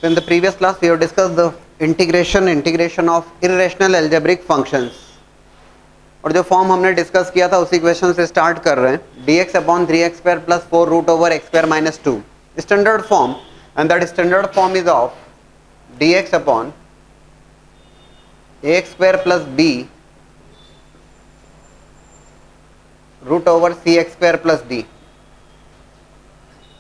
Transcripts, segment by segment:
So in the previous class we have discussed the integration of irrational algebraic functions, और जो form हमने discuss किया था उसी क्वेश्चन से स्टार्ट कर रहे हैं. dx upon 3x square plus 4 root over x square minus 2 standard form, and that standard form is of dx upon ax square plus b root over c x square plus d.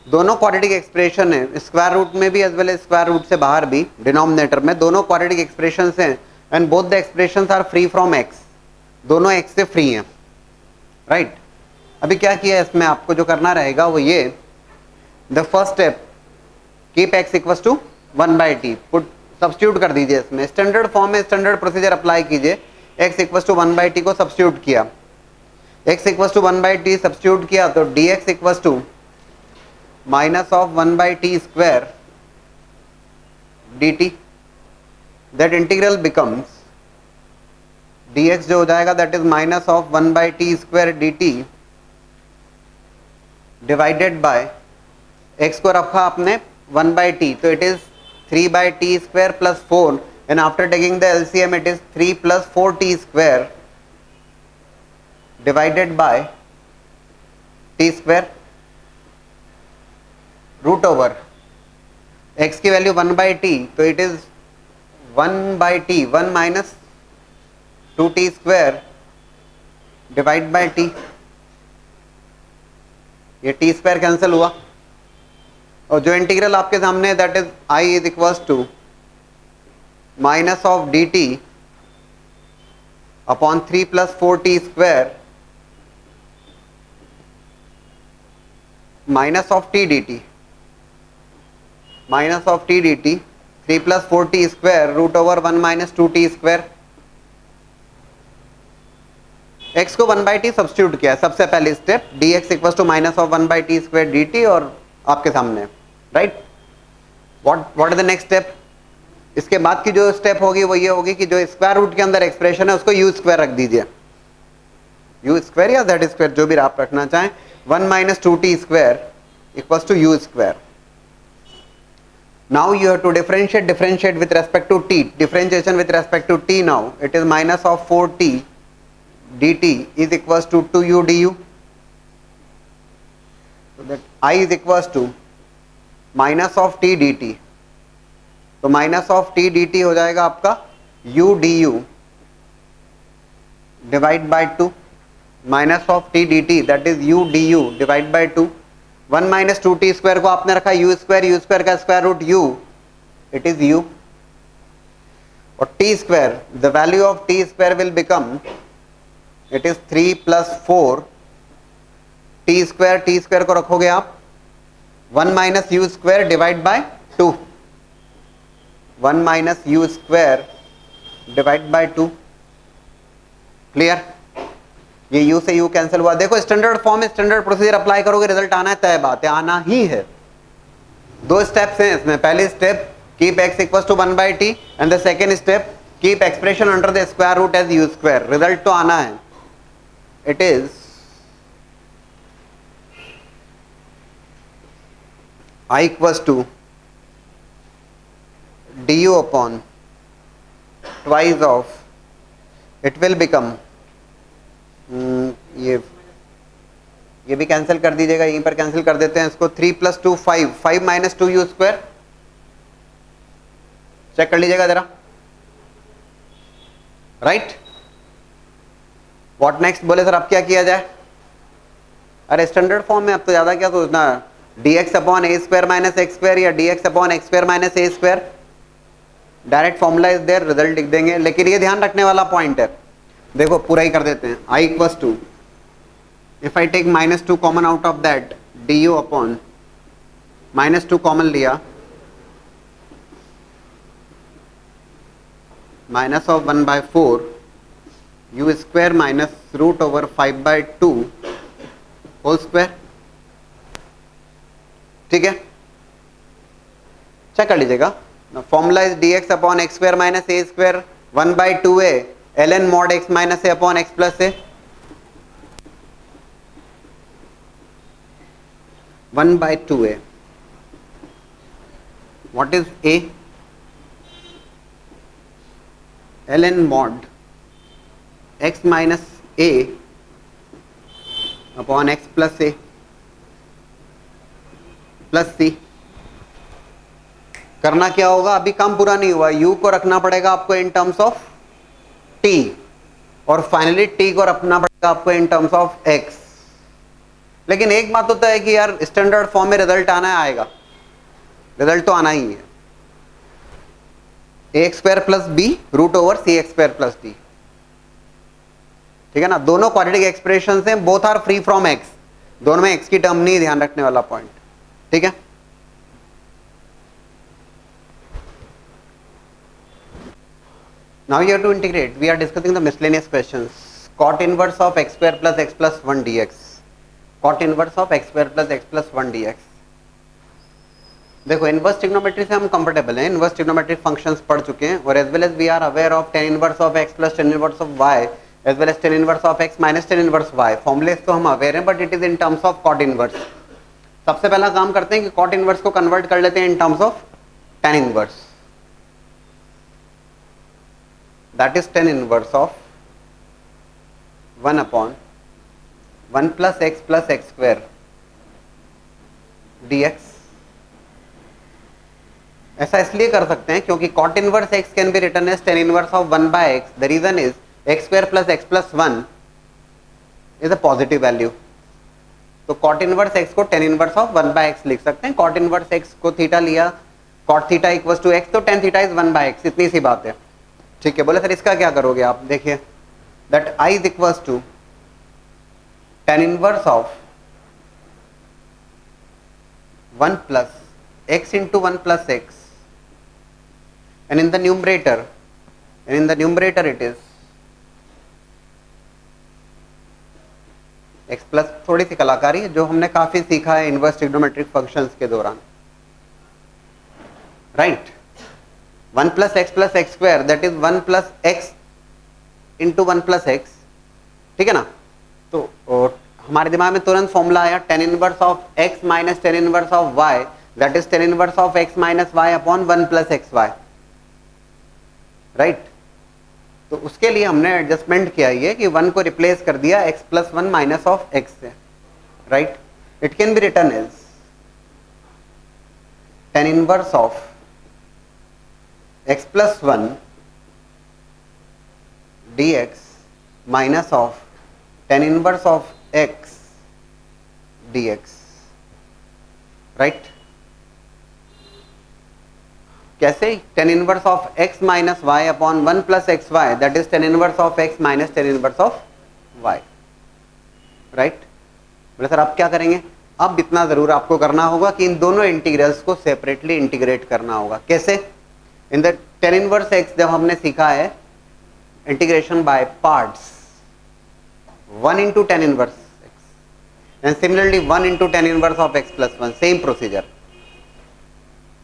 दोनों quadratic expression है, square root में भी as well as square root से बाहर भी, denominator में दोनों quadratic expressions हैं, and both the expressions are free from x. दोनों x से फ्री हैं, राइट. अभी क्या किया है इसमें, आपको जो करना रहेगा वो ये, the first step keep x equal to 1/t, put substitute कर दीजिए इसमें. स्टैंडर्ड फॉर्म में स्टैंडर्ड प्रोसीजर अप्लाई कीजिए. x इक्वल टू 1/t को सब्स्टिट्यूट किया, x equal to 1/t substitute किया तो dx equal to minus of 1/t square dt. That integral becomes dx जो हो जाएगा that is minus of 1/t square dt divided by x को रखा आपने 1/t, तो it is 3/t square plus 4, and after taking the LCM it is 3 plus 4t square divided by t square root over x की value 1/t, तो it is 1/t 1 minus 2t square divide bye t. ये t square cancel हुआ, और जो integral आपके सामने है that is I is equals to minus of dt upon 3 plus 4t square minus of t dt, minus of t dt 3 plus 4t square root over 1 minus 2t square. x को 1/t substitute किया सबसे पहली step, dx equal to minus of 1/t square dt, और आपके सामने, right. What is the next step? इसके बाद की जो स्टेप होगी वो ये होगी कि जो स्क्वायर रूट के अंदर एक्सप्रेशन है उसको यू स्क्वायर रख दीजिए, यू स्क्वायर या जेड स्क्वायर जो भी आप रखना चाहें. 1 minus 2t square equal to u square. Now you have to differentiate with respect to t. Differentiation with respect to t now. It is minus of 4t dt is equals to 2u du. So that I is equals to minus of t dt. तो minus of t dt हो जाएगा आपका u du divide by 2. Minus of t dt that is u du divide by 2. 1 minus 2t square को आपने रखा u square का square root u, it is u. और t square, the value of t square will become, it is 3 plus 4 t square को रखोगे आप 1 minus u square divide by 2, 1 minus u square divide by 2. Clear? ये u से u cancel हुआ. देखो standard form में standard procedure apply करोगे, result आना है, तय बात है, आना ही है. दो स्टेप्स हैं इसमें. पहली step keep x equals to 1/t, and the second step keep expression under the square root as u square. Result तो आना है. It is I equals to du upon twice of, it will become, ये भी cancel कर दीजिएगा, यहीं पर cancel कर देते हैं इसको. 3 plus 2 5, 5 minus 2u square. Check कर लीजिएगा जरा, राइट. व्हाट नेक्स्ट बोले सर, अब क्या किया जाए? अरे स्टैंडर्ड फॉर्म में अब तो ज्यादा क्या सोचना है, dx upon a square minus x square या dx upon x square minus a square. Direct formula is there, result लिख देंगे. लेकिन ये ध्यान रखने वाला पॉइंट है, देखो पूरा ही कर देते हैं. I equals to, if I take minus 2 common out of that, du upon minus 2 common लिया, minus of 1/4 U square minus root over 5/2 whole square. ठीक है, चेक कर लीजिएगा. Formula is dx upon x square minus a square 1/2a ln mod x minus a upon x plus a. 1/2a what is A, ln mod x minus A upon X plus A plus सी। करना क्या होगा, अभी काम पूरा नहीं हुआ, u को रखना पड़ेगा आपको इन टर्म्स ऑफ t, और फाइनली t को रखना पड़ेगा आपको इन टर्म्स ऑफ x। लेकिन एक बात होता है कि यार स्टैंडर्ड फॉर्म में रिजल्ट आना है, आएगा, रिजल्ट तो आना ही है। A x square plus b root over c x square plus d, ठीक है ना। दोनों क्वाड्रेटिक एक्सप्रेशन हैं, both are free from x, दोनों में एक्स की टर्म नहीं, ध्यान रखने वाला पॉइंट, ठीक है। Now you have to integrate. We are discussing the miscellaneous questions. Cot inverse of x square plus x plus 1 dx. Cot inverse of x square plus x plus 1 dx. देखो inverse trigonometry से हम comfortable हैं, inverse trigonometric functions पढ़ चुके हैं, और as well as we are aware of tan inverse of x plus tan inverse of y as well as tan inverse of x minus tan inverse y। Formulas तो हम aware हैं, but it is in terms of cot inverse. सबसे पहला काम करते हैं कि cot inverse को कन्वर्ट कर लेते हैं इन terms of tan inverse. That is tan inverse of 1 upon 1 plus x square dx। ऐसा इसलिए कर सकते हैं क्योंकि cot inverse x can be written as tan inverse of 1 by x। The reason is x square plus x plus 1 is a positive value, तो cot inverse x को tan inverse of 1 by x लिख सकते हैं। cot inverse x को theta लिया, cot theta equals to x, तो tan theta is 1 by x, इतनी सी बात है, ठीक है। बोले सर इसका क्या करोगे आप, देखिए that i is equals to tan inverse of 1 plus x into 1 plus x, and in the numerator it is x plus, थोड़ी सी कलाकारी है जो हमने काफी सीखा है इनवर्स ट्रिग्नोमेट्रिक फंक्शंस के दौरान, right. 1 plus x square that is 1 plus x into 1 plus x, ठीक है ना। तो हमारे दिमाग में तुरंत फॉर्मूला आया tan inverse of x minus tan inverse of y that is tan inverse of x minus y upon 1 plus x y, right. तो उसके लिए हमने एडजस्टमेंट किया ये कि 1 को रिप्लेस कर दिया x plus 1 minus of x से, right. It can be written as tan inverse of x plus 1 dx minus of tan inverse of x dx, right। कैसे, tan inverse of x minus y upon 1 plus xy that is tan inverse of x minus tan inverse of y, right। बोले sir आप क्या करेंगे, अब इतना जरूर आपको करना होगा कि इन दोनों इंटीग्रल्स को सेपरेटली इंटीग्रेट करना होगा। कैसे, in the tan inverse x जब हमने सीखा है integration by parts, 1 into tan inverse x and similarly 1 into tan inverse of x plus 1, same procedure.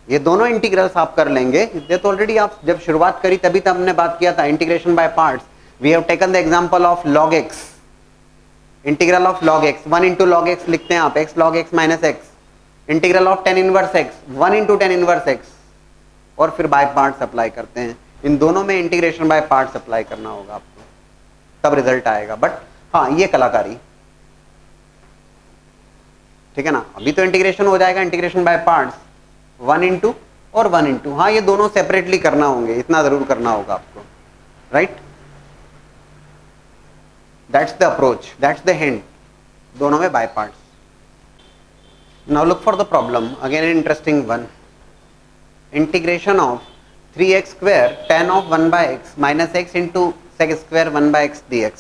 ये दोनों इंटीग्रल्स आप कर लेंगे, ये तो ऑलरेडी आप जब शुरुआत करी तभी तो हमने बात किया था integration by parts. We have taken the example of log x, integral of log x, 1 into log x लिखते हैं आप, x log x minus x, integral of tan inverse x 1 into tan inverse x, और फिर bye parts apply करते हैं। इन दोनों में integration by parts apply करना होगा आपको, तब रिजल्ट आएगा। बट हाँ ये कलाकारी, ठीक है ना। अभी तो इंटीग्रेशन हो जाएगा इंटीग्रेशन बाय पार्ट्स 1 इंटू और 1 इंटू, हाँ ये दोनों सेपरेटली करना होंगे, इतना जरूर करना होगा आपको, right. That's the approach, that's the hint, दोनों में by parts. Now look for the problem, again an interesting one. Integration of 3x square tan of 1 by x minus x into sec square 1 by x dx।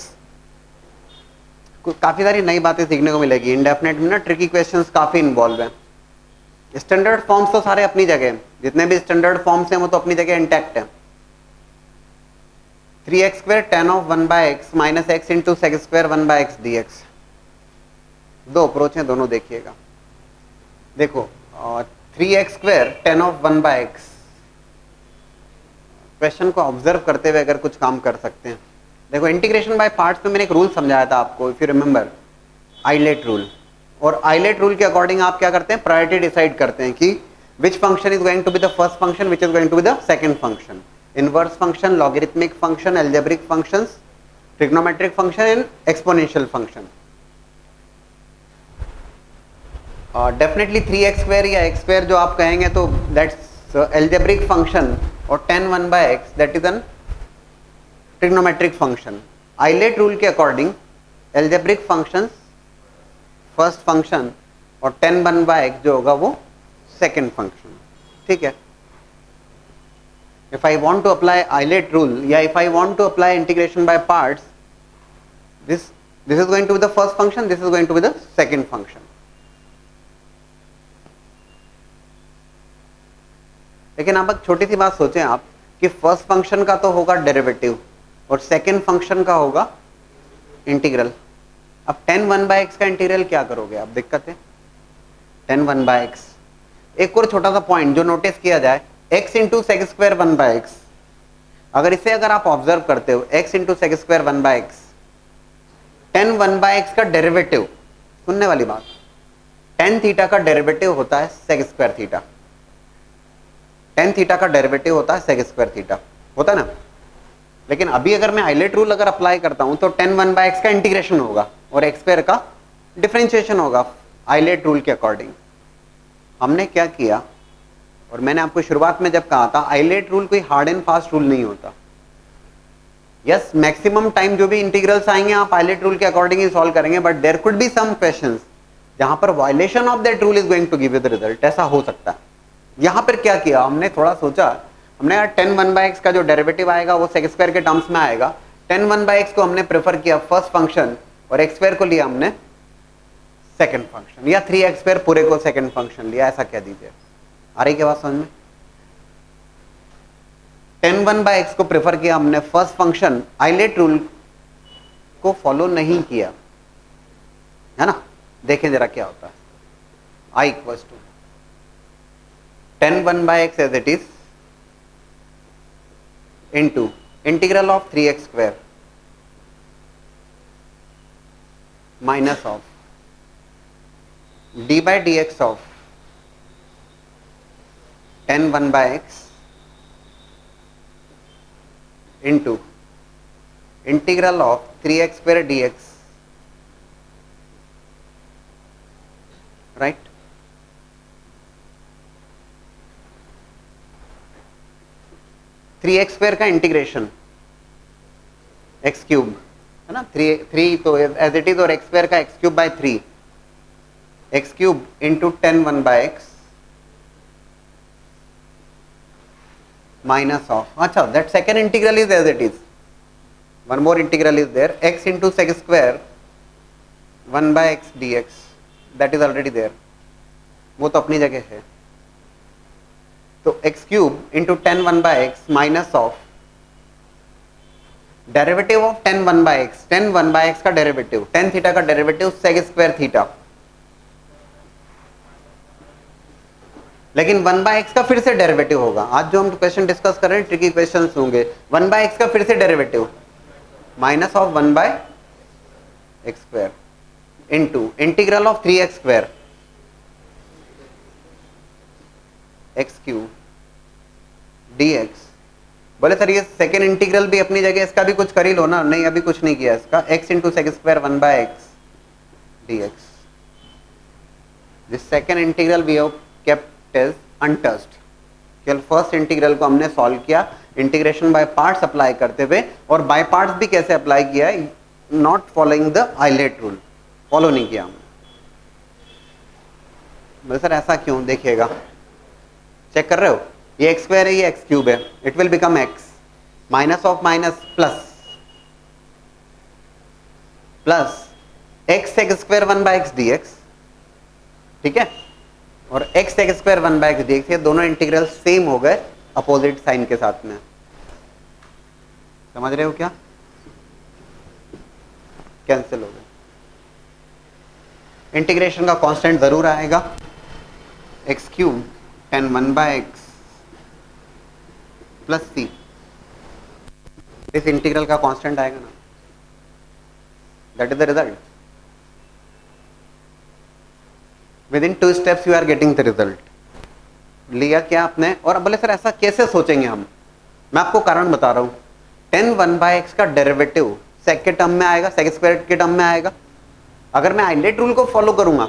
काफी सारी नई बातें सीखने को मिलेगी। Indefinite में ना ट्रिकी क्वेश्चंस काफी इन्वॉल्व हैं। स्टैंडर्ड फॉर्म्स तो सारे अपनी जगह, जितने भी स्टैंडर्ड फॉर्म्स हैं वो तो अपनी जगह इंटैक्ट है। 3x square tan of 1 by x minus x into sec square 1 by x dx। दो अप्रोच हैं, दोनों देखिएगा। देखो 3x square tan of 1 by x, question को ऑब्जर्व करते हुए अगर कुछ काम कर सकते हैं। देखो इंटीग्रेशन बाय पार्ट्स में मैंने एक रूल समझाया था आपको, if you remember, ILATE rule. और आइलेट रूल के अकॉर्डिंग आप क्या करते हैं, प्रायोरिटी डिसाइड करते हैं कि which function is going to be the first function, which is going to be the second function? Inverse function, logarithmic function, algebraic functions, trigonometric function and exponential function. Definitely 3x square या x square जो आप कहेंगे तो that's algebraic function, और tan 1/x that is an trigonometric function. ILATE rule के according algebraic functions first function और tan 1/x जो होगा वो सेकेंड फंक्शन. ठीक है. If I want to apply Eilert rule, या if I want to apply integration by parts, this is going to be the first function, this is going to be the second function. लेकिन आप एक छोटी सी बात सोचें आप कि first function का तो होगा डेरिवेटिव और सेकेंड फंक्शन का होगा इंटीग्रल. अब tan 1/x का इंटीग्रल क्या करोगे आप? दिक्कत है. tan 1/x, एक और छोटा सा पॉइंट जो नोटिस किया जाए, x into sec square 1/x, अगर इसे अगर आप ऑब्जर्व करते हो x into sec square 1/x, tan 1/x का डेरिवेटिव, सुनने वाली बात, tan थीटा का डेरिवेटिव होता है sec square theta. tan theta का डेरिवेटिव होता है सेक स्क्वायर थीटा, होता है ना. लेकिन अभी अगर मैं आइलेट रूल अगर अप्लाई करता हूं तो tan 1/x का इंटीग्रेशन होगा और x स्क्वायर का डिफरेंशिएशन होगा आइलेट रूल के अकॉर्डिंग. हमने क्या किया, और मैंने आपको शुरुआत में जब कहा था आइलेट रूल कोई हार्ड एंड फास्ट रूल नहीं होता. यस, मैक्सिमम टाइम जो भी इंटीग्रल्स आएंगे आप आइलेट रूल के अकॉर्डिंग ही सॉल्व करेंगे, but there could be some questions जहां पर violation of that rule is going to give you the result. ऐसा हो सकता है. यहां पर क्या किया हमने, थोड़ा सोचा हमने, यार tan 1/x का जो डेरिवेटिव आएगा वो सेक स्क्वायर के टर्म्स में आएगा. tan 1/x को हमने प्रेफर किया फर्स्ट फंक्शन और x स्क्वायर को लिया हमने सेकंड फंक्शन, या 3x² पूरे को सेकंड फंक्शन लिया, ऐसा कह दीजिए. आ रही क्या बात समझ में? tan 1/x को प्रेफर किया हमने फर्स्ट फंक्शन, आइलेट रूल को फॉलो नहीं किया, है ना. देखें जरा क्या होता है. I equals to tan 1/x as it is into integral of 3x² minus of d by dx of tan 1/x into integral of 3x² dx, right? Three x square का इंटीग्रेशन एक्स क्यूब है ना, three तो as it is, और x square का x cube by 3, x cube into tan 1/x minus of, अच्छा that second integral is as it is, one more integral is there, x into sec square 1/x dx, that is already there, वो तो अपनी जगह है. तो x cube into tan 1/x minus of derivative of tan 1/x, tan 1/x का derivative, tan theta का derivative सेक square theta. लेकिन 1/x का फिर से डेरिवेटिव होगा. आज जो हम क्वेश्चन डिस्कस कर रहे हैं ट्रिकी क्वेश्चंस होंगे. 1/x का फिर से derivative minus of 1/x square into integral of 3x² x cube dx. बोले सर ये सेकेंड इंटीग्रल भी अपनी जगह, इसका भी कुछ कर ही लो ना. नहीं, अभी कुछ नहीं किया इसका. x into sec square 1/x dx. This second integral we have kept as untouched. केवल फर्स्ट इंटीग्रल को हमने सॉल्व किया इंटीग्रेशन बाय पार्ट्स अप्लाई करते हुए, और बाय पार्ट्स भी कैसे अप्लाई किया है, not following the ILATE rule, follow नहीं किया हमने. बोले सर ऐसा क्यों? देखिएगा, चेक कर रहे हो, ये एक्स स्क्वायर है, ये एक्स क्यूब है, it will become x, minus of minus plus, plus x sec square 1/x dx, ठीक है, और x sec square 1/x dx, ये दोनों इंटीग्रल सेम हो गए अपोजिट साइन के साथ में. समझ रहे हो क्या? कैंसिल हो गए. इंटीग्रेशन का कांस्टेंट जरूर आएगा, x cube tan 1/x plus c, इस इंटीग्रल का कांस्टेंट आएगा ना. That is the result. With in 2 steps you are getting the result. लिया क्या आपने, और अब बोले सर ऐसा कैसे सोचेंगे हम, मैं आपको कारण बता रहा हूं। tan 1/x का डेरिवेटिव सेक के टर्म में आएगा, सेक स्क्वायर के टर्म में आएगा। अगर मैं आइलेट रूल को फॉलो करूंगा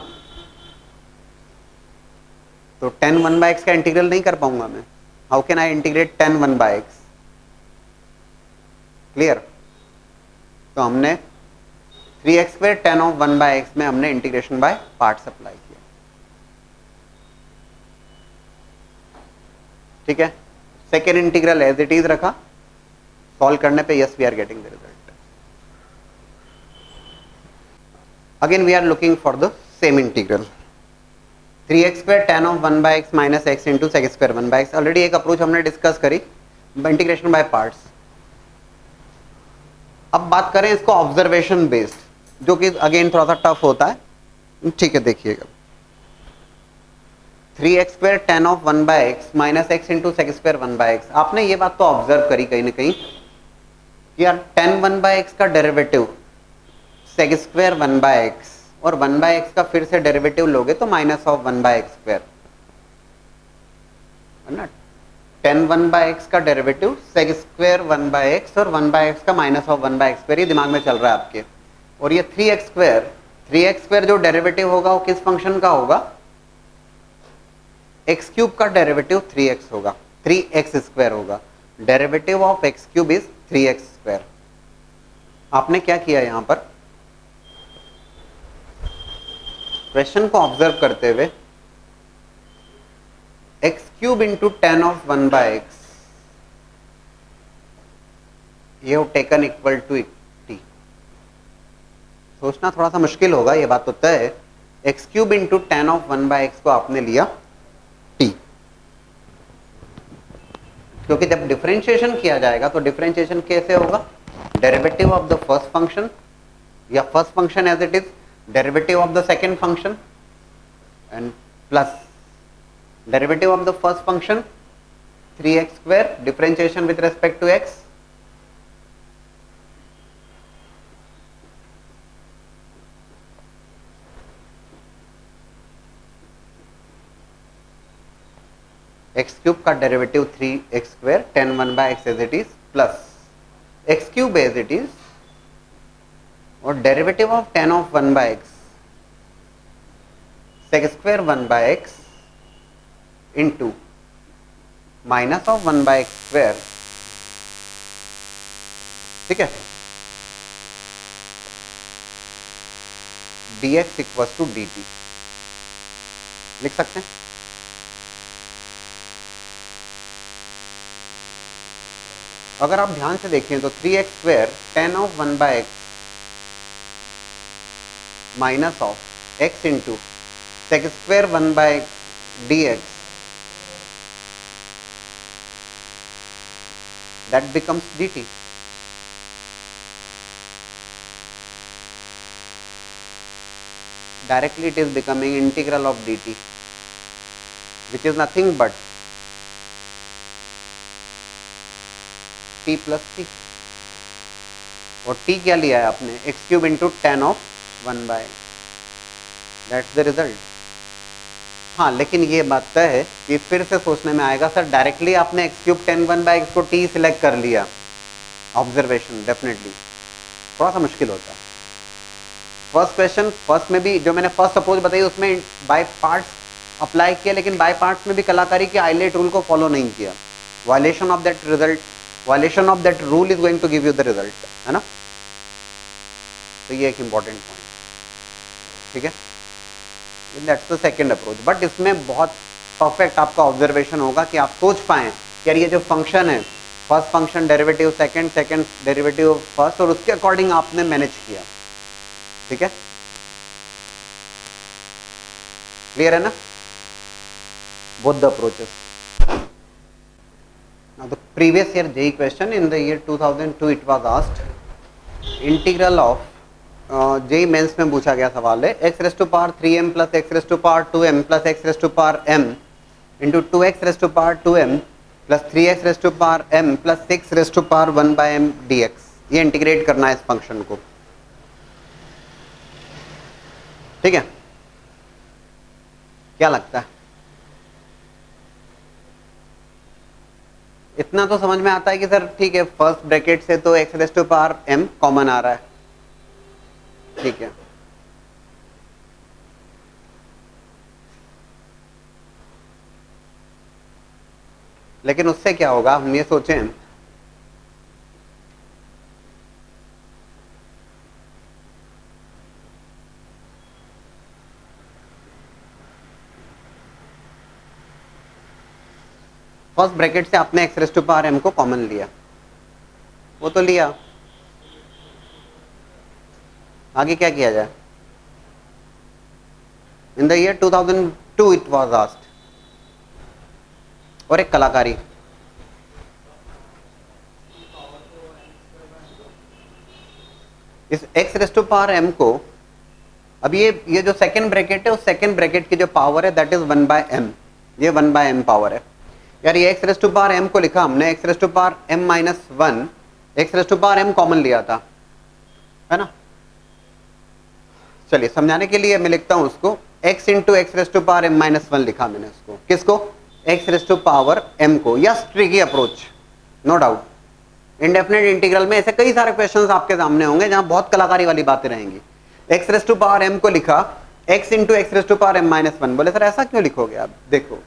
तो tan 1/x का इंटीग्रल नहीं कर पाऊंगा मैं। How can I integrate tan 1/x? Clear? तो हमने 3x² tan of 1/x में हमने इंटीग्रेशन बाय पार्ट्स अप्लाई किया। ठीक है, second integral as it is रखा, सॉल्व करने पे yes we are getting the result. Again we are looking for the same integral 3x² tan of 1/x minus x into sec square 1/x। Already एक approach हमने discuss करी, integration by parts. अब बात करें इसको observation based, जो कि again थोड़ा सा टफ होता है। ठीक है, देखिएगा 3x² tan of 1/x minus x into sec square 1/x। आपने ये बात तो ऑब्जर्व करी कहीं ना कहीं कि यार tan 1/x का डेरिवेटिव सेक स्क्वायर 1/x और 1/x का फिर से डेरिवेटिव लोगे तो माइनस ऑफ 1/x², है ना। tan 1/x का डेरिवेटिव सेक स्क्वायर 1/x और 1/x का माइनस ऑफ 1/x², ये दिमाग में चल रहा है आपके। और ये 3x² जो डेरिवेटिव होगा वो किस फंक्शन का होगा? x³ का डेरिवेटिव 3x होगा, 3x² होगा। Derivative of x³ is 3x²। आपने क्या किया यहां पर, क्वेश्चन को ऑब्जर्व करते हुए x³ into tan of 1/x ये हो टेकन इक्वल टू t। सोचना थोड़ा सा मुश्किल होगा, ये बात तो तय है। x³ into tan of 1/x को आपने लिया t, क्योंकि जब डिफरेंशिएशन किया जाएगा तो डिफरेंशिएशन कैसे होगा? Derivative of the first function या first function as it is, derivative of the second function and plus derivative of the first function 3x², differentiation with respect to x, x³ का derivative 3x² tan 1/x as it is plus x³ as it is और derivative of tan of 1/x sec square 1/x into minus of 1/x²। ठीक है, dx equals to dt लिख सकते हैं। अगर आप ध्यान से देखें तो 3x² tan of 1/x minus of x into sec square 1/x dx, that becomes dt. Directly it is becoming integral of dt, which is nothing but t plus t। और t क्या लिया है आपने? x³ into tan of 1/x, that's the result. हाँ, लेकिन ये बात तय है कि फिर से सोचने में आएगा सर डायरेक्टली आपने x³ tan 1/x को t सिलेक्ट कर लिया, ऑब्जर्वेशन डेफिनेटली थोड़ा सा मुश्किल होता है। फर्स्ट क्वेश्चन, फर्स्ट में भी जो मैंने फर्स्ट अप्रोच बताई उसमें बाय पार्ट्स अप्लाई किया, लेकिन बाय पार्ट्स में भी कलाकारी की आइलेट रूल को फॉलो नहीं किया। Violation of that result, violation of that rule is going to give you the result, है ना। तो ये एक इंपॉर्टेंट पॉइंट, ठीक है। That's the second approach, but इसमें बहुत परफेक्ट आपका ऑब्जर्वेशन होगा कि आप सोच पाएं यार ये जो फंक्शन है, first function derivative second, second derivative first, और उसके अकॉर्डिंग आपने मैनेज किया। ठीक है, क्लियर है ना both the approaches. Now the previous year JEE question in the year 2002 it was asked integral of JEE mains में पूछा गया सवाल है x raise to power 3m plus x raise to power 2m plus x raise to power m into 2x raise to power 2m plus 3x raise to power m plus 6 raise to power 1/m dx। ये integrate करना है इस function को, ठीक है। क्या लगता है इतना तो समझ में आता है कि सर ठीक है, फर्स्ट ब्रैकेट से तो x raise to power m common आ रहा है, ठीक है। लेकिन उससे क्या होगा, हम ये सोचें फर्स्ट ब्रैकेट से आपने x raise to power m को कॉमन लिया, वो तो लिया, आगे क्या किया जाए। In the year 2002 it was asked, और एक कलाकारी, इस x raise to power m को, अब ये जो सेकंड ब्रैकेट है, उस सेकंड ब्रैकेट की जो पावर है दैट इज 1/m, ये 1/m पावर है यार। ये x raise to power m को लिखा हमने x raise to power m minus 1, x raise to power m common लिया था, है ना। चलिए समझाने के लिए मैं लिखता हूं उसको, x into x raise to power m minus 1 लिखा मैंने उसको, किसको, x raise to power m को। Yes, tricky approach, no doubt. Indefinite integral में ऐसे कई सारे क्वेश्चंस आपके सामने होंगे जहां बहुत कलाकारी वाली बातें रहेंगी। x raise to power m को लिखा x into x raise to power m minus 1, बोले सर ऐसा क्यों लिखोगे आप, देखो,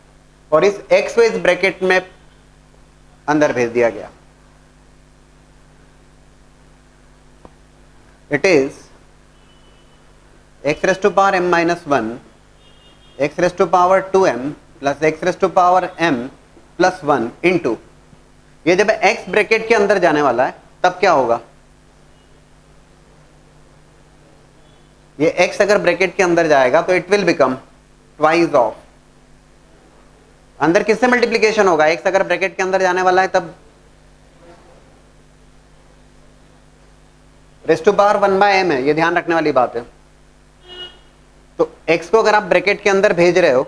और इस x को इस ब्रैकेट में अंदर भेज दिया गया, it is x raise to power m minus 1 x raise to power 2m plus x raise to power m plus 1 into, ये जब x ब्रैकेट के अंदर जाने वाला है तब क्या होगा, ये x अगर ब्रैकेट के अंदर जाएगा तो it will become twice of, अंदर किससे मल्टीप्लीकेशन होगा, x अगर ब्रैकेट के अंदर जाने वाला है तब रेज़ टू पावर 1/m है, ये ध्यान रखने वाली बात है। तो x को अगर आप ब्रैकेट के अंदर भेज रहे हो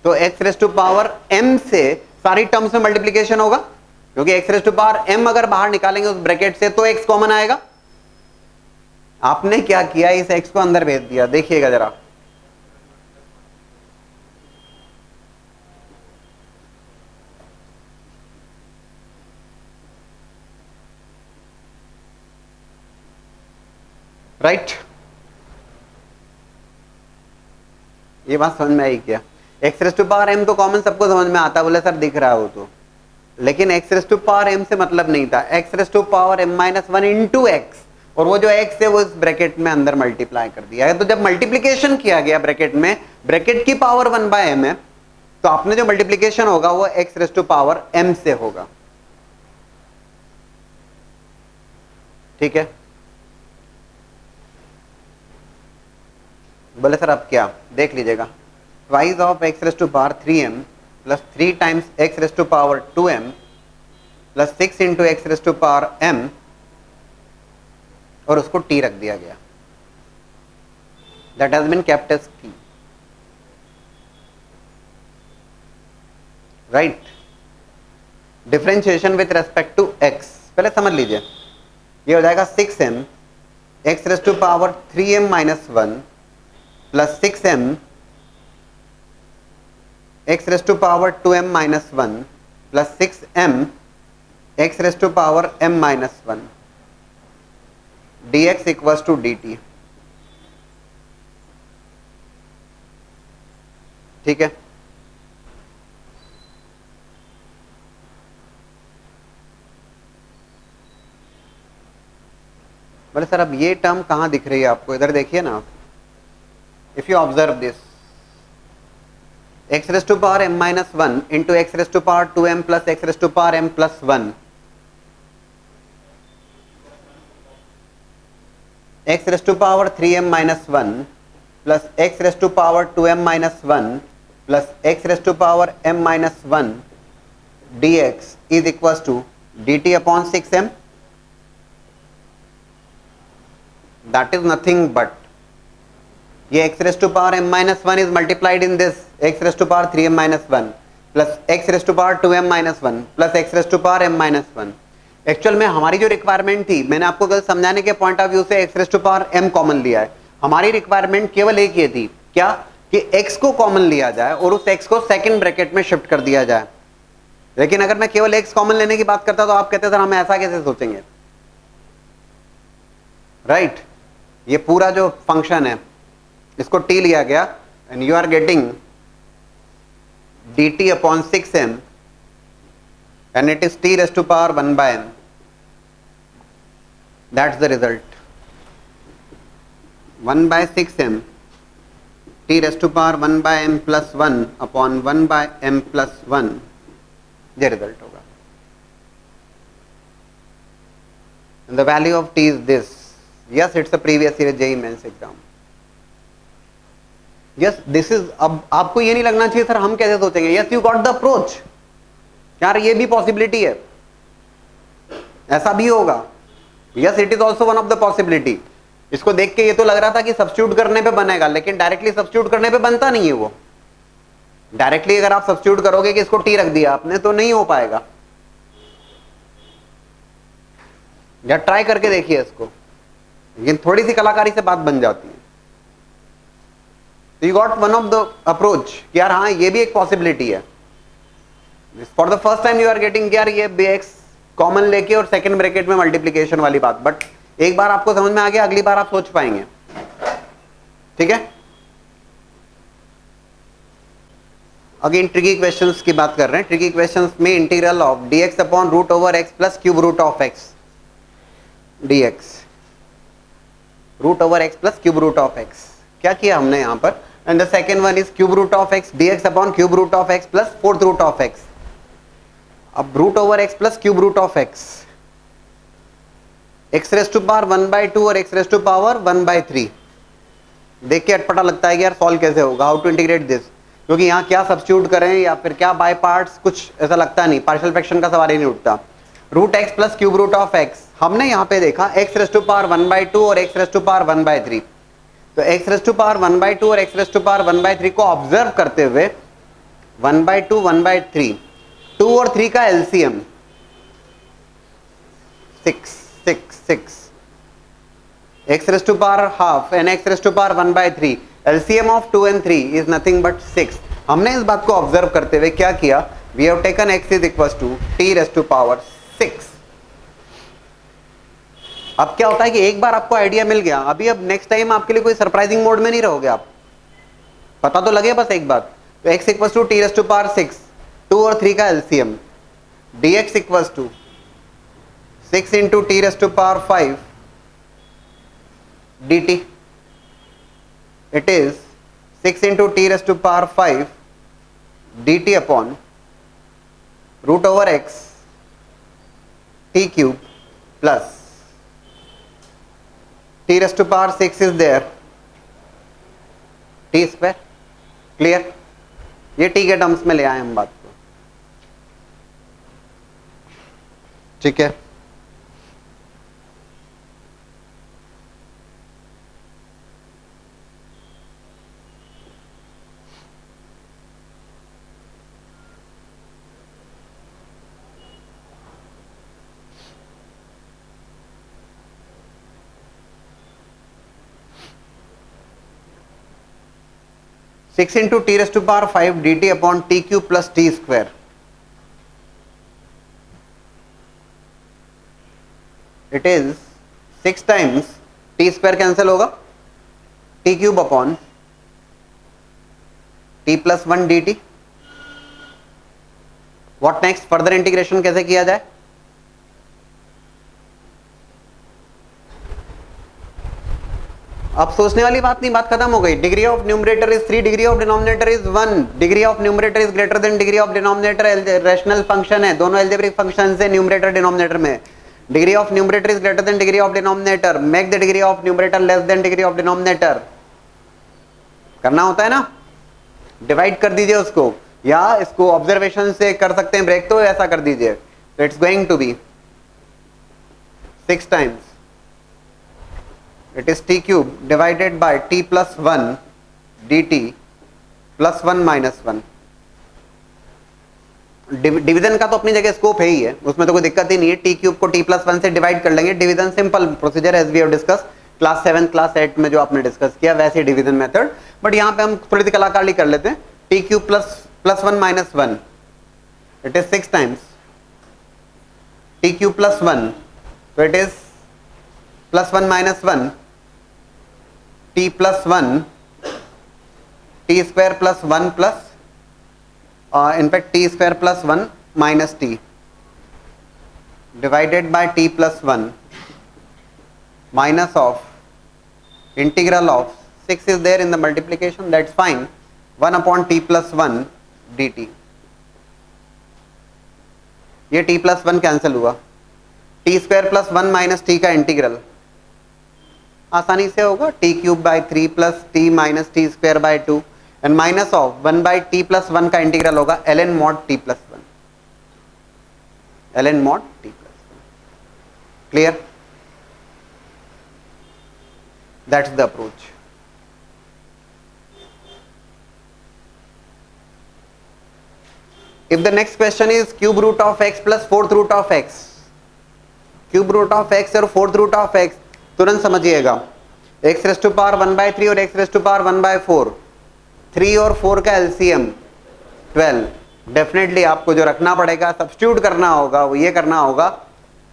तो x raise to power m से सारी टर्म्स में मल्टीप्लीकेशन होगा, क्योंकि x raise to power m अगर बाहर निकालेंगे उस ब्रैकेट से तो x कॉमन आएगा। आपने क्या किया, इस x को अंदर भेज दिया, देखिएगा जरा, राइट। ये बात समझ में आई क्या, x raise to power m तो कॉमन सबको समझ में आता, बोले सर दिख रहा हो तो, लेकिन x raise to power m से मतलब नहीं था, x raise to power m minus 1 into x, और वो जो x है वो इस ब्रैकेट में अंदर मल्टीप्लाई कर दिया है। तो जब मल्टीप्लीकेशन किया गया ब्रैकेट में, ब्रैकेट की पावर 1/m है, तो आपने जो मल्टीप्लीकेशन होगा वो x raise to power m से होगा, ठीक है। बोले सर अब क्या, देख लीजिएगा, twice of x raise to power 3m plus 3 times x raise to power 2m plus 6 into x raise to power m, और उसको t रख दिया गया, that has been kept as t, right. Differentiation with respect to x, पहले समझ लीजिए, ये हो जाएगा 6m x raise to power 3m minus 1 plus 6m x raise to power 2m minus 1 plus 6m x raise to power m minus 1 dx equals to dt, ठीक है। बोले sir अब ये टर्म कहां दिख रही है आपको, इधर देखिए ना, if you observe this, x raise to power m minus 1 into x raise to power 2m plus x raise to power m plus 1, x raise to power 3m minus 1 plus x raise to power 2m minus 1 plus x raise to power m minus 1 dx is equals to dt upon 6m, that is nothing but, ये x raise to power m minus 1 is multiplied in this x raise to power 3m minus 1 plus x raise to power 2m minus 1 plus x raise to power m minus 1। Actual में हमारी जो requirement थी, मैंने आपको कल समझाने के point of view से x raise to power m common लिया है, हमारी रिक्वायरमेंट केवल एक ये थी, क्या, कि x को कॉमन लिया जाए और उस x को सेकंड ब्रैकेट में शिफ्ट कर दिया जाए, लेकिन अगर मैं केवल x कॉमन लेने की बात करता तो आप कहते सर हम ऐसा कैसे सोचेंगे, राइट ये पूरा जो फंक्शन है इसको t लिया गया and you are getting dt upon 6m and it is t raise to power 1 by m. That's the result. 1 by 6m t raise to power 1 by m plus 1 upon 1 by m plus 1, ये result होगा. And the value of t is this. Yes, it's a previous year JEE Mains exam. Yes, this is. अब आपको ये नहीं लगना चाहिए sir हम कैसे सोचेंगे. Yes, you got the approach. यार ये भी पॉसिबिलिटी है, ऐसा भी होगा. Yes, it is also one of the possibility. इसको देख के ये तो लग रहा था कि सब्स्टिट्यूट करने पे बनेगा, लेकिन डायरेक्टली सब्स्टिट्यूट करने पे बनता नहीं है वो. डायरेक्टली अगर आप सब्स्टिट्यूट करोगे कि इसको टी रख दिया आपने तो नहीं हो पाएगा. या ट्राई करके देखिए इसको, लेकिन थोड़ी सी कलाकारी से बात बन जाती है. You got one of the approach कि यार हाँ ये भी एक पॉसिबिलिटी है. For the first time you are getting यार ये bx कॉमन लेके और सेकंड ब्रैकेट में मल्टीप्लीकेशन वाली बात. बट एक बार आपको समझ में आ गया, अगली बार आप सोच पाएंगे. ठीक है. अगेन ट्रिकी क्वेश्चंस की बात कर रहे हैं. ट्रिकी क्वेश्चंस में integral of dx upon root over x plus cube root of x dx, root over x plus cube root of x. क्या किया हमने यहां पर. And the second one is cube root of x dx upon cube root of x plus fourth root of x. अब root over x plus cube root of x, x raise to power 1 by 2 और x raise to power 1 by 3. देख के अटपटा लगता है कि यार solve कैसे होगा, हाउ टू इंटीग्रेट दिस. क्योंकि यहाँ क्या सब्स्टिट्यूट करें या फिर क्या बाय पार्ट्स, कुछ ऐसा लगता नहीं. पार्शियल फ्रैक्शन का सवाल ही नहीं उठता. Root x plus cube root of x हमने यहाँ पे देखा x raise to power 1 by 2 और x raise to power 1 by 3. तो x raise to power 1 by 2 और x raise to power 1 by 3 को ऑब्जर्व करते हुए 1 by 2 1 by 3, 2 और 3 का LCM 6 6 6, x raise to power half and x raise to power 1 by 3, LCM of 2 and 3 is nothing but 6. हमने इस बात को ऑब्जर्व करते हुए क्या किया, we have taken x is equals to t raised to power 6. अब क्या होता है कि एक बार आपको आइडिया मिल गया, अभी अब नेक्स्ट टाइम आपके लिए कोई सरप्राइजिंग मोड में नहीं रहोगे आप. पता तो लगे बस एक बात. तो x equals to t raised to power 6, 2 और 3 का LCM, dx equals to 6 into t raised to power 5 dt. It is 6 into t raised to power 5 dt upon root over x t cube plus t raised to power 6 is there t square. Clear. ये t के terms में ले आए हम बात को. ठीक है. Six into t raise to power 5 dt upon t cube plus t square. It is 6 times t square cancel होगा, t cube upon t plus 1 dt. What next, further integration कैसे किया जाए. अब सोचने वाली बात नहीं, बात खत्म हो गई. Degree of numerator is 3, degree of denominator is 1, degree of numerator is greater than degree of denominator. Rational function है, दोनों अलजेब्रिक फंक्शंस है न्यूमरेटर डिनोमिनेटर में. Degree of numerator is greater than degree of denominator, make the degree of numerator less than degree of denominator. करना होता है ना, divide कर दीजिए उसको, या इसको ऑब्जर्वेशन से कर सकते हैं ब्रेक, तो ऐसा कर दीजिए. It's going to be 6 times, it is t cube divided by t plus 1 dt plus 1 minus 1. Division का तो अपनी जगह स्कोप है ही है, उसमें तो कोई दिक्कत ही नहीं है. टी क्यूब को t प्लस 1 से डिवाइड कर लेंगे. Division simple procedure as we have discuss class 7 class 8 में जो आपने डिस्कस किया वैसे डिवीजन मेथड. बट यहाँ पे हम थोड़ी सी कलाकारी कर लेते हैं. T cube plus 1 minus 1 it is 6 times T cube plus 1, तो it is plus 1 minus 1 T plus 1 T square plus 1 plus in fact T square plus 1 minus T divided by t plus 1 minus of integral of 6 is there in the multiplication, that's fine, 1 upon t plus 1 dt. ये t plus 1 cancel हुआ, t square plus 1 minus t का integral आसानी से होगा t cube by 3 plus t minus T square by 2 and minus of 1 by t plus 1 का integral होगा ln mod t plus 1, ln mod t. Clear? That's the approach. If the next question is cube root of x plus fourth root of x, cube root of x और fourth root of x तुरंत समझिएगा, x raised to power 1 by 3 और x raised to power 1 by 4, 3 और 4 का LCM 12. Definitely आपको जो रखना पड़ेगा, सब्स्टिट्यूट करना होगा, वो ये करना होगा,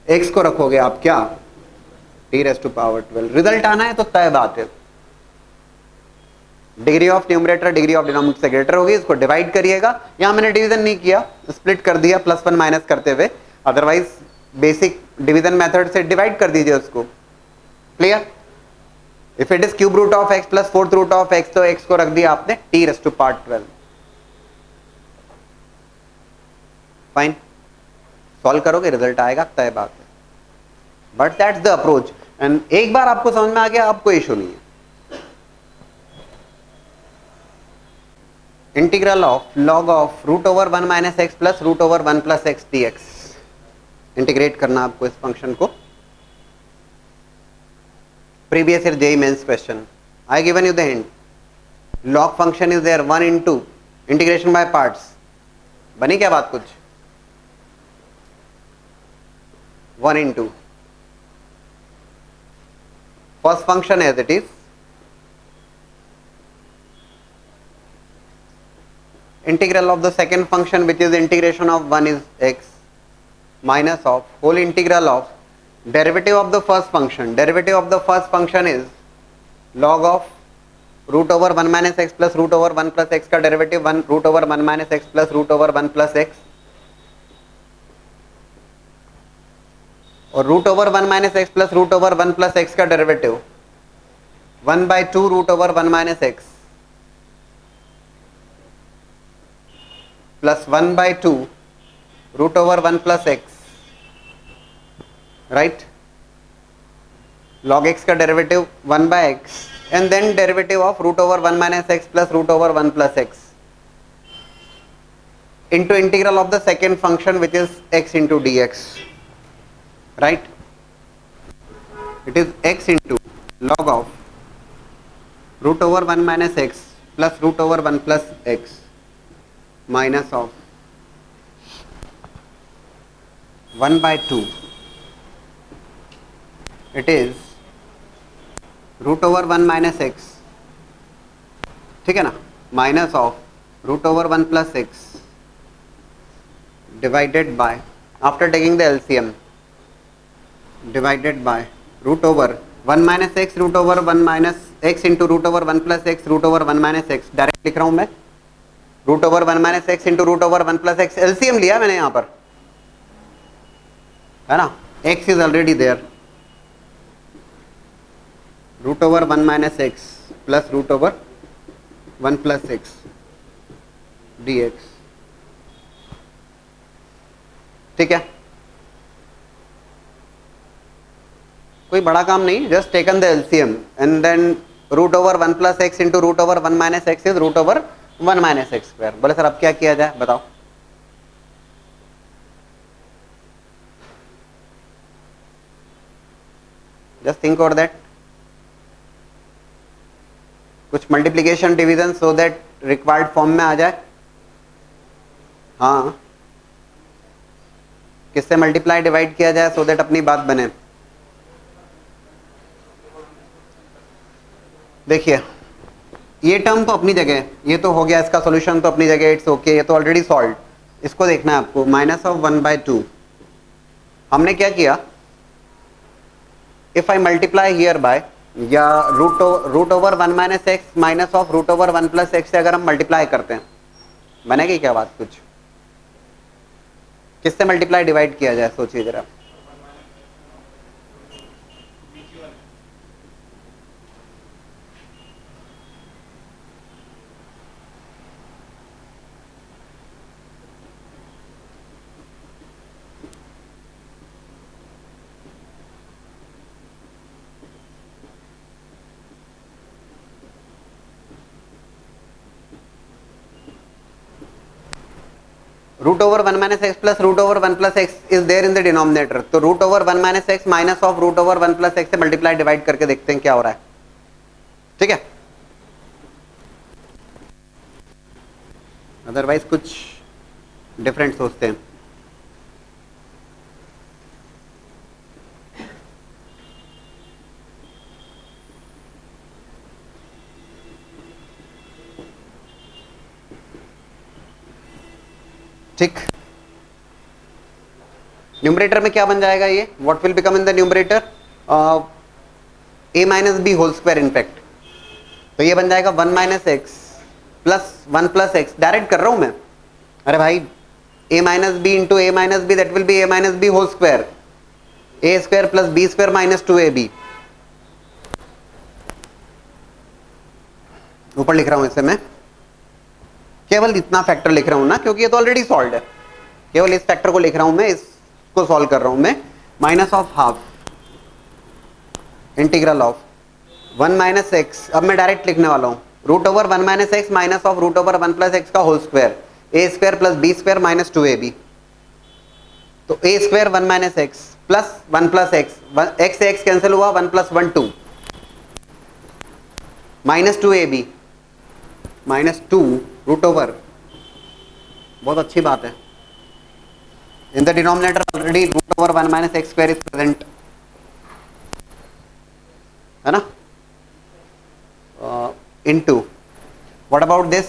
x को रखोगे आप क्या t raised to power 12. Result आना है तो तय बात है, degree of numerator degree of denominator से ग्रेटर होगी, इसको डिवाइड करिएगा. यहां मैंने डिवीजन नहीं किया, स्प्लिट कर दिया प्लस 1 माइनस करते हुए, अदरवाइज बेसिक डिवीजन मेथड से डिवाइड कर दीजिए उसको. Clear? If it is cube root of x plus fourth root of x, तो x को रख दिया आपने t raised to power 12. Fine, solve करोगे रिजल्ट आएगा, तय बात है. But that's the approach, and एक बार आपको समझ में आ गया, आपको इशू नहीं है. Integral of log of root over 1 minus x plus root over 1 plus x d x. Integrate करना आपको इस फंक्शन को. Previous year JEE mains question, I given you the hint. Log function is there 1 into integration by parts. बनी क्या बात कुछ? 1 into first function as it is, integral of the second function which is integration of 1 is x minus of whole integral of derivative of the first function. Derivative of the first function is log of root over 1 minus x plus root over 1 plus x का derivative 1 root over 1 minus x plus root over 1 plus x, और root over 1 minus x plus root over 1 plus x का derivative 1 by 2 root over 1 minus x plus 1 by 2 root over 1 plus x, right. Log x का derivative 1 by x and then derivative of root over 1 minus x plus root over 1 plus x into integral of the second function which is x into d x. Right, it is x into log of root over 1 minus x plus root over 1 plus x minus of 1 by 2. It is root over 1 minus x, ठीक है ना, minus of root over 1 plus x divided by, after taking the LCM, divided by root over 1 minus x root over 1 minus x into root over 1 plus x root over 1 minus x. Direct लिख रहा हूं मैं, root over 1 minus x into root over 1 plus x. LCM लिया मैंने यहां पर, है ना. x is already there, root over 1 minus x plus root over 1 plus x dx. ठीक है, कोई बड़ा काम नहीं, just taken the LCM and then root over 1 plus x into root over 1 minus x is root over 1 minus x square. बोले sir अब क्या किया जाए बताओ. Just think over that. कुछ multiplication division so that required form में आ जाए. हाँ, किससे मल्टीप्लाई डिवाइड किया जाए सो दैट अपनी बात बने. देखिए ये टर्म तो अपनी जगह, ये तो हो गया, इसका सॉल्यूशन तो अपनी जगह, इट्स ओके, ये तो ऑलरेडी सॉल्व. इसको देखना है आपको, माइनस ऑफ 1/2। हमने क्या किया, if I multiply here by, या root over 1 minus x minus of root over 1 plus x से अगर हम मल्टीप्लाई करते हैं, बनेगी क्या बात कुछ? किससे मल्टीप्लाई डिवाइड किया जाए, सोचिए जरा। Root over 1 minus x plus root over 1 plus x is there in the denominator, तो root over 1 minus x minus of root over 1 plus x से मल्टीप्लाई डिवाइड करके देखते हैं क्या हो रहा है। ठीक है, अदरवाइज कुछ डिफरेंट सोचते हैं। ठीक, न्यूमरेटर में क्या बन जाएगा ये, what will become in the numerator, a minus b whole square in fact, तो ये बन जाएगा 1 minus x plus 1 plus x, direct कर रहा हूं मैं। अरे भाई a minus b into a minus b, that will be a minus b whole square, a square plus b square minus 2ab। ऊपर लिख रहा हूं इसे मैं, केवल इतना फैक्टर लिख रहा हूं ना, क्योंकि ये तो ऑलरेडी सॉल्व है, केवल इस फैक्टर को लिख रहा हूं मैं, इसको सॉल्व कर रहा हूं मैं। Minus of half integral of 1 minus x, अब मैं डायरेक्ट लिखने वाला हूं, root over 1 minus x minus of root over 1 plus x का whole square, a square plus b square minus 2ab। तो a square 1 minus x plus 1 plus x, x से x cancel हुआ, 1 प्लस 1 2 minus 2ab minus 2 root over, बहुत अच्छी बात है, इन the denominator already root over 1 minus x square is present, है ना, into what about this,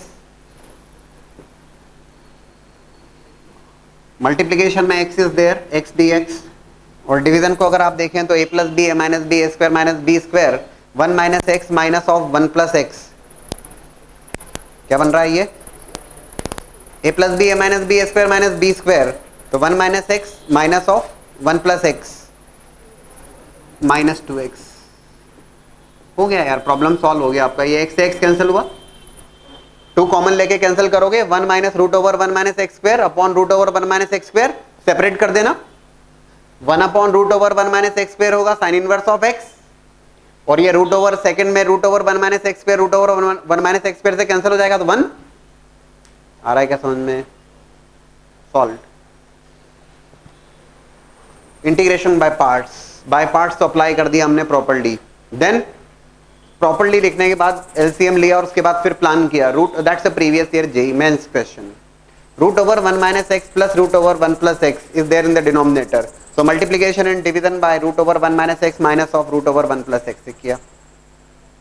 multiplication में x is there, x dx, और डिवीजन को अगर आप देखें तो a plus b a minus b a square minus b square 1 minus x minus of 1 plus x, क्या बन रहा है ये, a plus b a minus b square minus b square, तो 1 minus x minus of 1 plus x minus 2x। हो गया यार, problem solve हो गया आपका, ये x से x कैंसिल हुआ, 2 कॉमन लेके कैंसिल करोगे, 1 minus root over 1 minus x square upon root over 1 minus x square, separate कर देना, 1 upon root over 1 minus x square होगा साइन इनवर्स ऑफ x, और ये रूट ओवर सेकंड में root over 1 minus x square root over 1 minus x square से cancel हो जाएगा, तो 1 आ रहा है क्या समझ में, सॉल्व। इंटीग्रेशन बाय पार्ट्स तो अप्लाई कर दिया हमने प्रॉपर्ली, देन प्रॉपर्ली लिखने के बाद एलसीएम लिया और उसके बाद फिर प्लान किया, root that's a previous year JEE mains question, root over 1 minus x plus root over 1 plus x is there in the denominator, so multiplication and division by root over 1 minus x minus of root over 1 plus x से किया,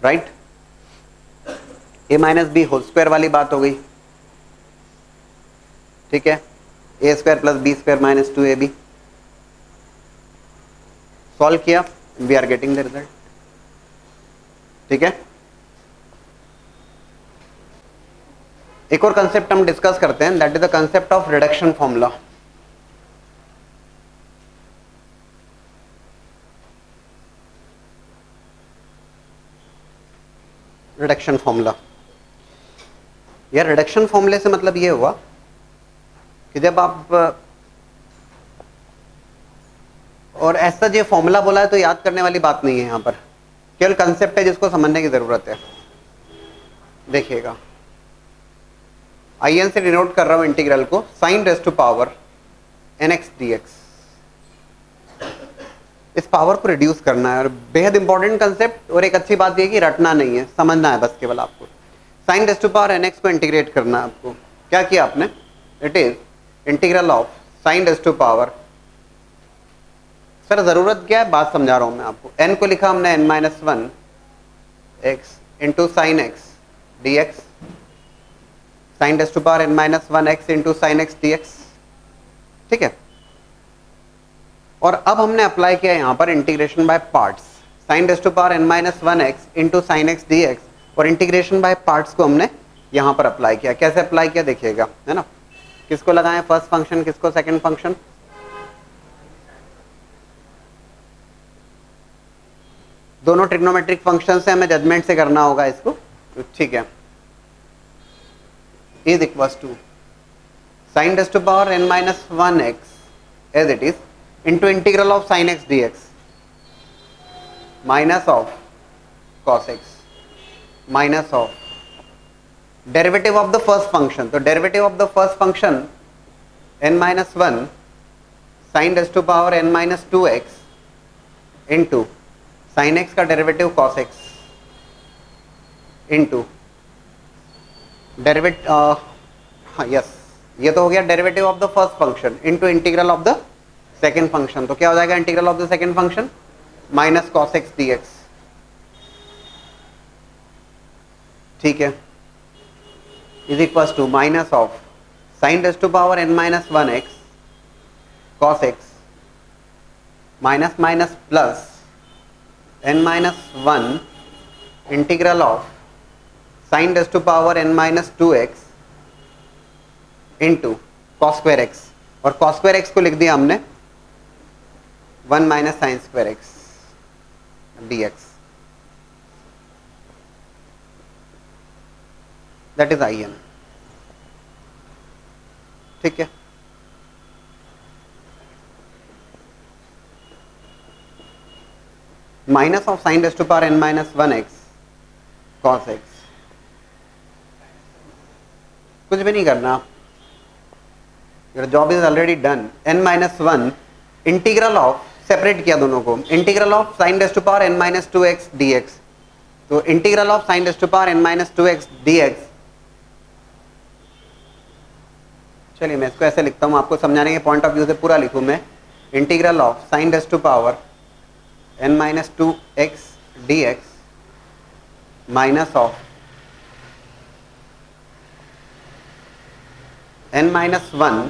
right, a minus b whole square वाली बात हो गई, ठीक है, a square plus b square minus 2ab, solve किया, we are getting the result, ठीक है। एक और कंसेप्ट हम डिस्कस करते हैं, that is the concept of reduction formula. Reduction formula, यार रिडक्शन फॉर्मूले से मतलब ये हुआ कि जब आप, और ऐसा जो फॉर्मूला बोला है तो याद करने वाली बात नहीं है, यहां पर केवल कंसेप्ट है जिसको समझने की जरूरत है। देखिएगा, in से डिनोट कर रहा हूं इंटीग्रल को, sine raise to power nx dx, इस पावर को रिड्यूस करना है, और बेहद इंपॉर्टेंट कंसेप्ट, और एक अच्छी बात यह कि रटना नहीं है, समझना है बस केवल आपको। Sine raise to power nx को इंटीग्रेट करना है आपको, क्या किया आपने, it is integral of sine raise to power, sir जरूरत क्या है, बात समझा रहा हूं मैं आपको, n को लिखा हमने n minus 1 x into sine x d x, sine raise to power n minus 1 x into sine x d x, ठीक है। और अब हमने अप्लाई किया यहाँ पर integration by parts, sine raise to power n minus 1x into sine x d x, और integration by parts को हमने यहाँ पर अप्लाई किया। कैसे अप्लाई किया देखिएगा, है ना। किसको लगाएं फर्स्ट फंक्शन, किसको सेकंड फंक्शन? दोनों ट्रिग्नोमेट्रिक फंक्शन से हमें जजमेंट से करना होगा इसको, तो ठीक है। Is equals to sine raise to power n minus 1x as it is into integral of sine x d x minus of cos x minus of derivative of the first function. तो derivative of the first function n minus 1 sine raise to power n minus 2x into sine x का derivative cos x into derivate हाँ yes, ये तो हो गया derivative of the first function into integral of the second function. तो क्या हो जाएगा integral of the second function? Minus cos x d x, ठीक है, is equal to minus of sine raise to power n minus 1x cos x minus minus plus n minus 1 integral of sine raise to power n minus 2x into cos square x, और cos square x को लिख दिया हमने 1 minus sine square x d x, that is I n, ठीक है। Minus of sine raise to power n minus 1x cos x, कुछ भी नहीं करना, your job is already done. n minus 1 integral of, separate किया दोनों को, integral of sine raise to power n minus 2x dx। तो integral of sine raise to power n minus 2x dx, चलिए मैं इसको ऐसे लिखता हूँ आपको समझाने के पॉइंट ऑफ व्यू से पूरा लिखूँ मैं। Integral of sine raise to power n minus 2x dx minus of n minus 1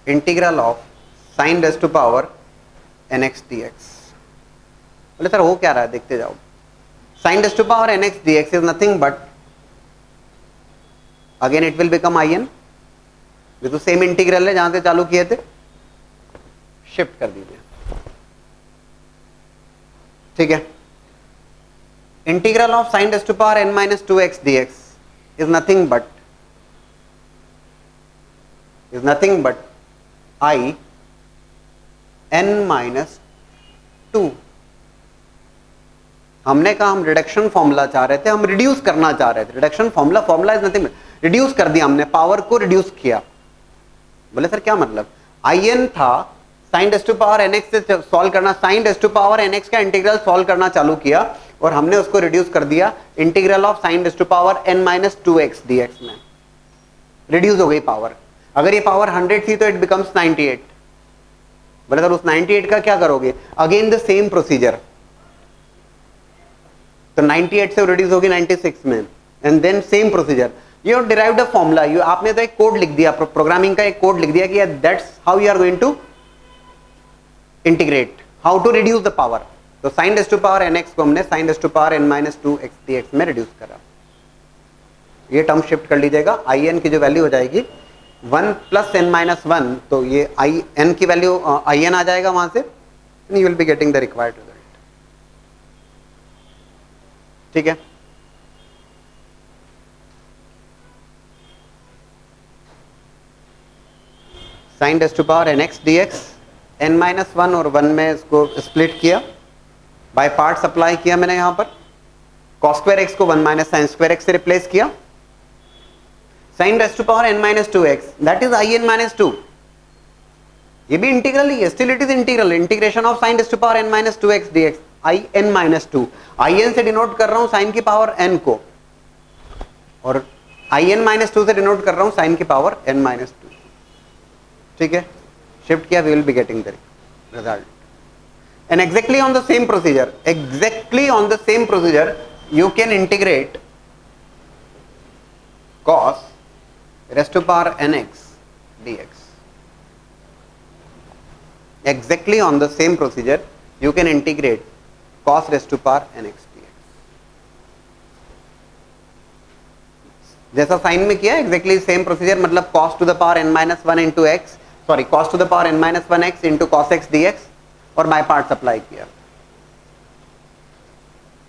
integral of sine raise to power nx dx। बोले सर हो क्या रहा है, देखते जाओ। Sine raise to power nx dx is nothing but, again it will become I n, ये तो same integral है जहां से चालू किए थे, शिफ्ट कर दीजिए, ठीक है। Integral of sine raise to power n minus 2x dx is nothing but i n minus 2। हमने कहा हम रिडक्शन फॉर्मूला चाह रहे थे, हम रिड्यूस करना चाह रहे थे। Reduction formula is nothing, reduce कर दिया हमने, पावर को रिड्यूस किया। बोले सर क्या मतलब? in था, sine raise to power nx से सॉल्व करना, sine raise to power nx का इंटीग्रल सॉल्व करना चालू किया और हमने उसको रिड्यूस कर दिया integral of sine raise to power n minus 2x dx में, रिड्यूस हो गई पावर। अगर ये पावर 100 थी तो इट बिकम्स 98। बोले सर उस 98 का क्या करोगे? अगेन द सेम प्रोसीजर, तो 98 से रिड्यूस होगी 96 में, and then same procedure, you have derived a formula, you आपने तो एक कोड लिख दिया, प्रोग्रामिंग का एक कोड लिख दिया कि that's how you are going to integrate, how to reduce the power. तो sine raise to power nx को हमने sine raise to power n minus 2x dx में रिड्यूस करा। ये टर्म शिफ्ट कर लीजिएगा, आई एन की जो वैल्यू हो जाएगी 1 प्लस n माइनस 1, तो ये आई एन की वैल्यू आई एन आ जाएगा वहां से, you will be getting the required result, ठीक है। Sine raise to power nx dx, n minus 1 और 1 में इसको स्प्लिट किया, बाय पार्ट्स अप्लाई किया मैंने यहां पर, कॉस स्क्वायर एक्स को 1 माइनस साइन स्क्वायर एक्स से रिप्लेस किया, sine raise to power n minus 2x, that is I n minus 2। ये भी इंटीग्रल ही है, still it is integral, integration of sine raise to power n minus 2x dx, I n minus 2। I n से denote कर रहा हूं sign की power n को, और आई एन माइनस 2 से डिनोट कर रहा हूं साइन की पावर n माइनस 2, ठीक है। शिफ्ट किया, we will be getting the result, and exactly on the same procedure you can integrate cos raised to power nx dx. Exactly on the same procedure you can integrate cos raised to power nx dx. जैसा sine में किया exactly same procedure, मतलब cos to the power n minus one into x, sorry cos to the power n minus one x into cos x d x, और by parts apply किया,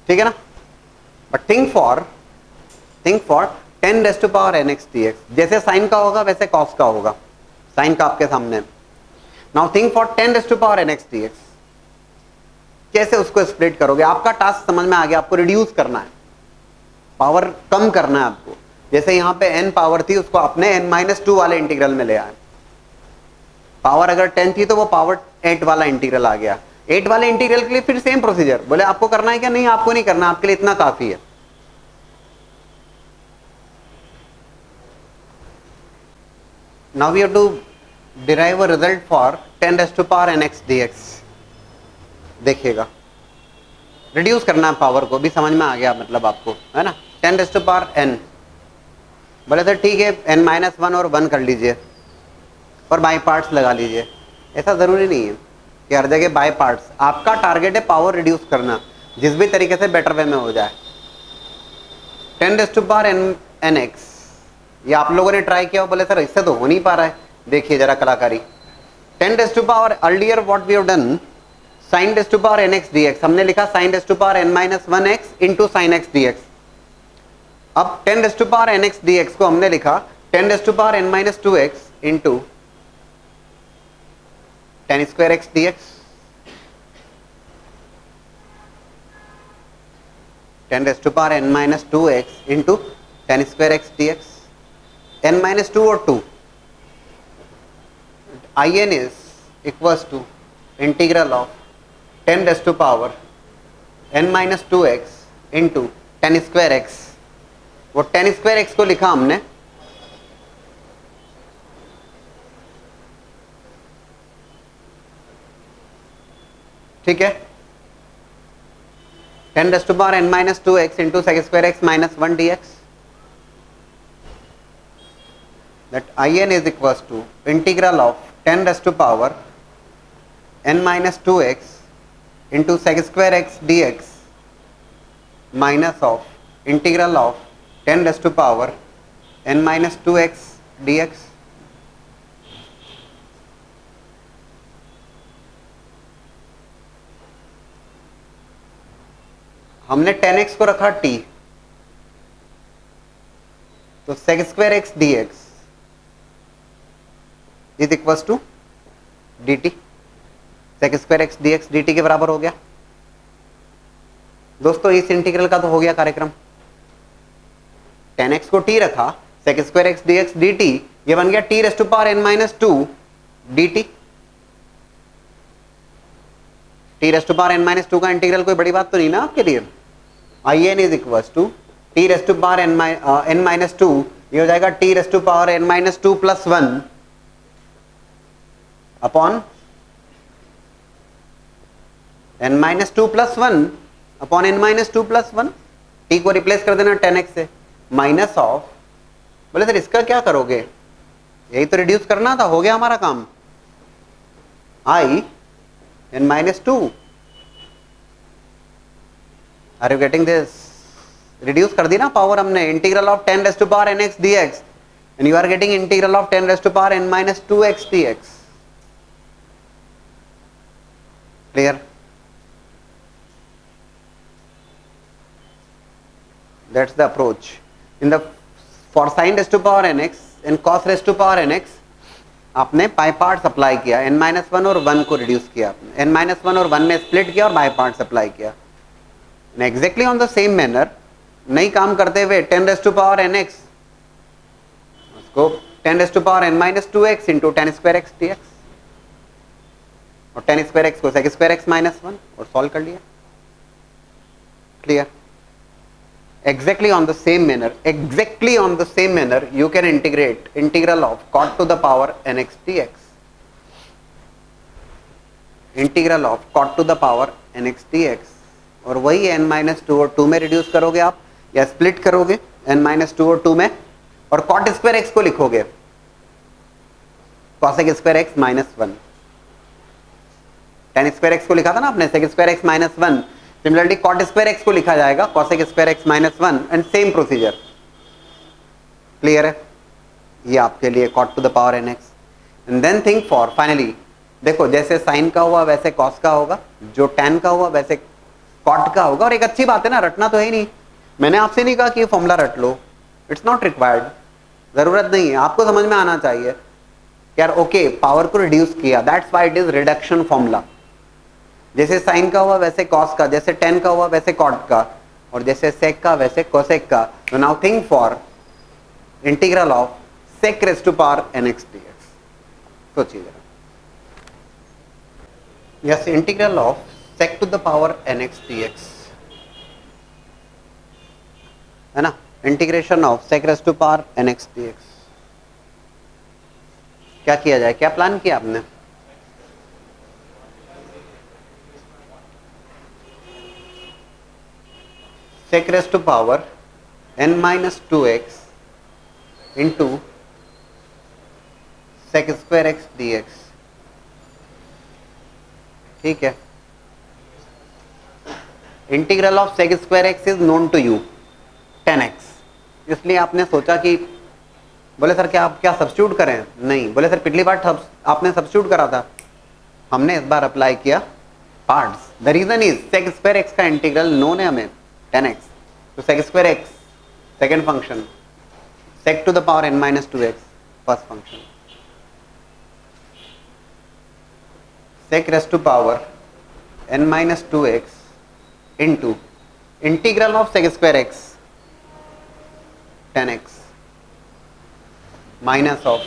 ठीक है ना. But think for 10 raise to power nx dx. जैसे sine का होगा वैसे cos का होगा, साइन का आपके सामने. Now think for 10 raise to power nx dx. कैसे उसको स्प्लिट करोगे? आपका टास्क समझ में आ गया, आपको रिड्यूस करना है, पावर कम करना है आपको. जैसे यहां पे n पावर थी उसको अपने n-2 वाले इंटीग्रल में ले आए. पावर अगर 10 थी तो वो पावर 8 वाला इंटीग्रल आ गया. 8 वाले इंटीग्रल के लिए फिर सेम प्रोसीजर. बोले आपको करना है क्या? नहीं, आपको नहीं करना, आपके लिए इतना काफी है. Now we have to derive a result for 10 raised to power nx dx. देखिएगा, रिड्यूस करना है पावर को, भी समझ में आ गया मतलब आपको, है ना. 10 रेज़ टू पावर n. बोले सर ठीक है, n-1 और 1 कर लीजिए और बाय पार्ट्स लगा लीजिए. ऐसा ज़रूरी नहीं है कि हर जगह बाय पार्ट्स. आपका टारगेट है पावर रिड्यूस करना, जिस भी तरीके से बेटर वे में हो जाए. 10 रेज़ टू पावर nx, ये आप लोगों ने ट्राई किया, बोले सर इससे तो हो नहीं पा रहा है. देखिए जरा कलाकारी. 10 raise to power, earlier what we have done, sin raise to power nx dx. हमने लिखा sin रेज़ टू पावर n-1x into sine x dx. अब 10 raise to power nx dx को हमने लिखा 10 raise to power n-2x into tan square x dx. 10 raise to power n-2x into tan square x dx. n-2 और 2, in is equals to integral of 10 raise to power n-2x into tan square x. वो tan square x को लिखा हमने ठीक है, 10 raise to power n-2x into sec square x minus 1 dx. that in is equals to integral of 10 raised to power n-2x into sec square x dx minus of integral of 10 raised to power n-2x dx. हमने 10x को रखा t, तो sec square x dx is equals to d t. Sec square x d x d t के बराबर हो गया. दोस्तों इस इंटीग्रल का तो हो गया कार्यक्रम. 10x को t रखा, sec square x d x d t, ये बन गया t raise to power n-2 d t. t raise to power n-2 का इंटीग्रल कोई बड़ी बात तो नहीं ना आपके लिए. in is equals to t raise to power n-2, ये हो जाएगा t raise to power n-2 plus 1 upon n-2 plus 1 upon n-2 plus 1. t को रिप्लेस कर देना 10x से, माइनस ऑफ. बोले सर इसका क्या करोगे? यही तो रिड्यूस करना था, हो गया हमारा काम. i n-2. Are you getting this? Reduce कर दी ना पावर हमने. Integral of 10 raise to power nx dx and you are getting integral of 10 raise to power n-2x dx. Clear? That's the approach. In the for sin raised to power nx and cos raised to power nx, आपने bye parts apply किया. n-1 और 1 को reduce किया आपने, n-1 और 1 में split किया और बाय पार्ट्स अप्लाई किया. Exactly on the same manner, नहीं काम करते हुए 10 रेज़ टू पावर nx, उसको 10 raise to power n-2x into tan square x dx, और tan स्क्वायर एक्स को सेक स्क्वायर एक्स माइनस 1 और सॉल्व कर लिया. Clear? exactly on the same manner you can integrate integral of cot to the power nx dx. Integral of cot to the power nx dx, और वही n-2 और 2 में reduce करोगे आप, या स्प्लिट करोगे n-2 और 2 में, और cot स्क्वायर x को लिखोगे cosec square x minus one, tan square x को लिखा था ना आपने, sec square x minus one. Similarly cot square x को लिखा जाएगा cosec square x minus one, and same procedure. Clear है? ये आपके लिए cot to the power n x. And then think for finally, देखो जैसे साइन का हुआ वैसे कॉस का होगा, जो टेन का हुआ वैसे कॉट का होगा। और एक अच्छी बात है ना, रटना तो है ही नहीं, मैंने आपसे नहीं कहा कि ये फॉर्मूला रट लो, इट्स नॉट रिक्वायर्ड, जरूरत नहीं है, आपको समझ में आना चाहिए यार। ओके, पावर को रिड्यूस किया, that's why it is reduction formula. जैसे साइन का हुआ वैसे कॉस का, जैसे टेन का हुआ वैसे कॉट का, और जैसे सेक का वैसे कोसेक का। तो now think for integral of sec raise to power n x d x. सोचिए जरा, yes, integral of sec to the power n x d x है ना, integration of sec raise to power n x d x. क्या किया जाए, क्या plan किया आपने? sec raised to power n minus 2x into sec square x dx। ठीक है, integral of sec square x is known to you 10x, इसलिए आपने सोचा कि बोले सर क्या आप क्या सब्स्टिट्यूट करें? नहीं, बोले सर पिछली बार आपने सब्स्टिट्यूट करा था, हमने इस बार अप्लाई किया parts. The reason is sec square x का इंटीग्रल नोन है हमें 10x, तो sec square x second function, sec to the power n minus 2x first function, sec raised to power n minus 2x into integral of sec square x 10x minus of,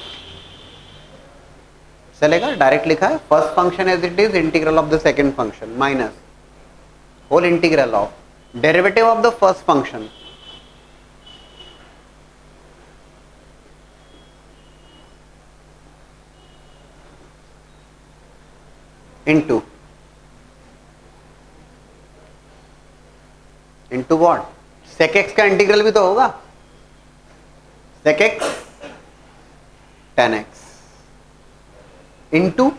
चलेगा, direct लिखा है, first function as it is, integral of the second function minus whole integral of derivative of the first function into what, sec x का integral भी तो होगा, sec x 10x into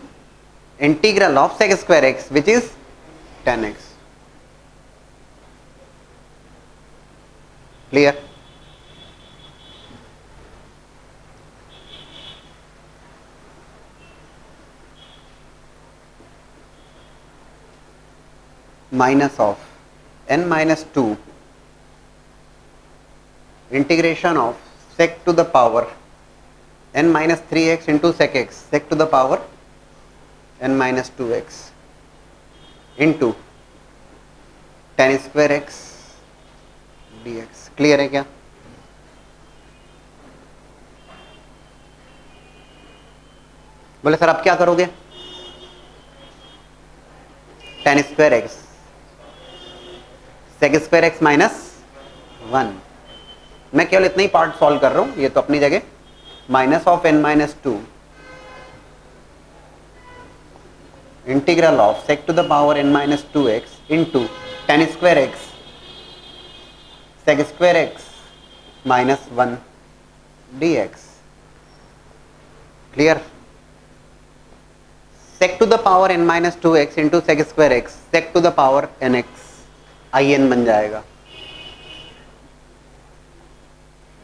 integral of sec square x which is 10x। Clear? Minus of n minus 2 integration of sec to the power n minus 3x into sec x, sec to the power n minus 2x into tan square x dx। Clear है क्या? बोले sir अब क्या करोगे? tan square x sec square x minus 1, मैं केवल इतना ही part solve कर रहा हूं, ये तो अपनी जगह, minus of n minus 2 integral of sec to the power n minus 2x into tan square x sec square x minus 1 dx। Clear? sec to the power n minus 2x into sec square x sec to the power nx in बन जाएगा,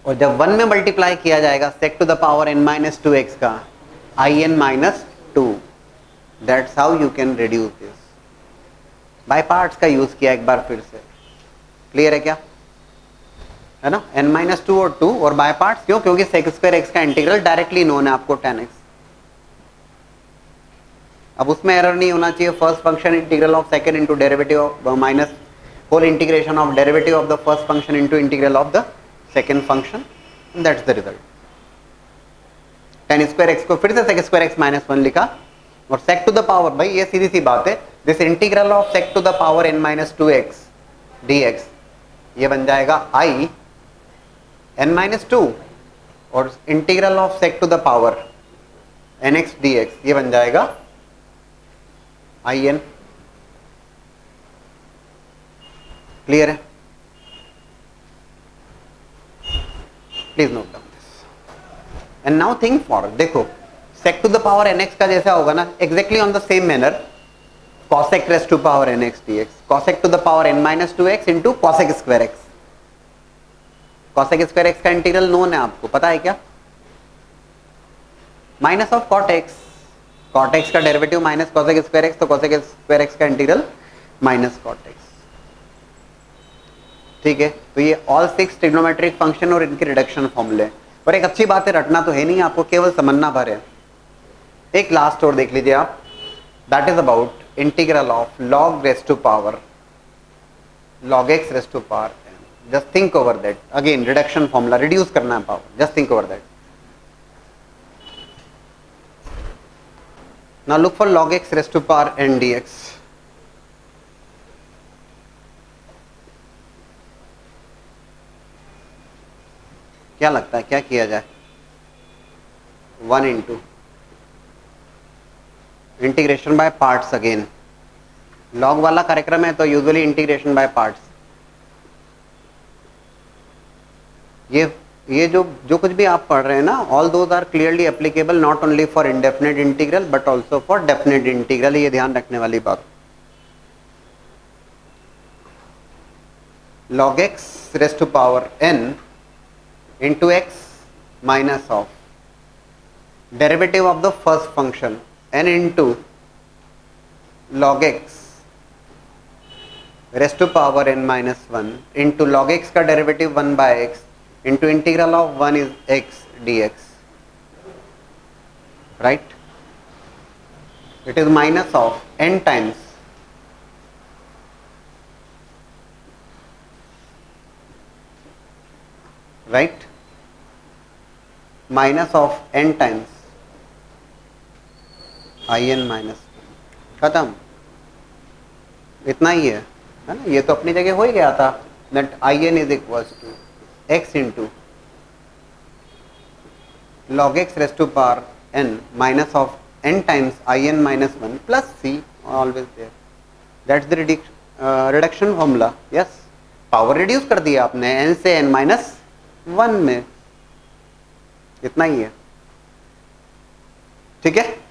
और जब 1 में multiply किया जाएगा sec to the power n minus 2x का in minus 2। That's how you can reduce this, by parts का use किया एक बार फिर से। क्लियर है क्या? है ना, n माइनस 2 और 2 और बाय पार्ट्स, क्यों? क्योंकि sec स्क्वायर x का इंटीग्रल डायरेक्टली नोन है आपको 10x। अब उसमें एरर नहीं होना चाहिए, first function integral of second into derivative of minus whole integration of derivative of the first function into integral of the second function, that's the result. tan square x को फिर से sec square x minus 1 लिखा, और sec to the power, भाई ये सीधी सी बात है, this integral of sec to the power n minus 2x dx, ये बन जाएगा i n माइनस 2, और integral of sec to the power nx dx, ये बन जाएगा in। क्लियर है? Please note down this and now think for, देखो sec to the power nx का जैसा होगा ना, exactly on the same manner cosec raised to power nx dx, cosec to the power n minus 2x into cosec square x. cosec square x का integral known है आपको, पता है क्या? Minus of cot x, cot x का derivative minus cosec square x, तो cosec square x का integral minus cot x. ठीक है, तो ये ऑल 6 ट्रिग्नोमेट्रिक फंक्शन और इनके रिडक्शन फॉर्मूले. और एक अच्छी बात है, रटना तो है नहीं आपको, केवल समझना भर है. एक लास्ट और देख लीजिए आप, that is about integral of log raise to power log x raise to power n. Just think over that. Again reduction formula, reduce करना है power, just think over that. Now look for log x raise to power n dx. क्या लगता है क्या किया जाए? 1 into integration by parts. Again log वाला कार्यक्रम है तो यूजुअली इंटीग्रेशन बाय पार्ट्स. ये जो कुछ भी आप पढ़ रहे हैं ना, all those are clearly applicable not only for indefinite integral but also for definite integral. ये ध्यान रखने वाली बात. log x raise to power n into x minus of derivative of the first function n into log x raised to power n minus 1 into log x का derivative 1 by x into integral of 1 is x dx. Right? It is minus of n times right, minus of n times in minus 1. खत्म. इतना ही है ना? ये तो अपनी जगह हो ही गया था. That in is equals to x into log x raise to power n minus of n times in minus 1 plus c always there. That's the reduction formula. Yes, power reduce कर दिया आपने n से n minus 1 में. इतना ही है. ठीक है.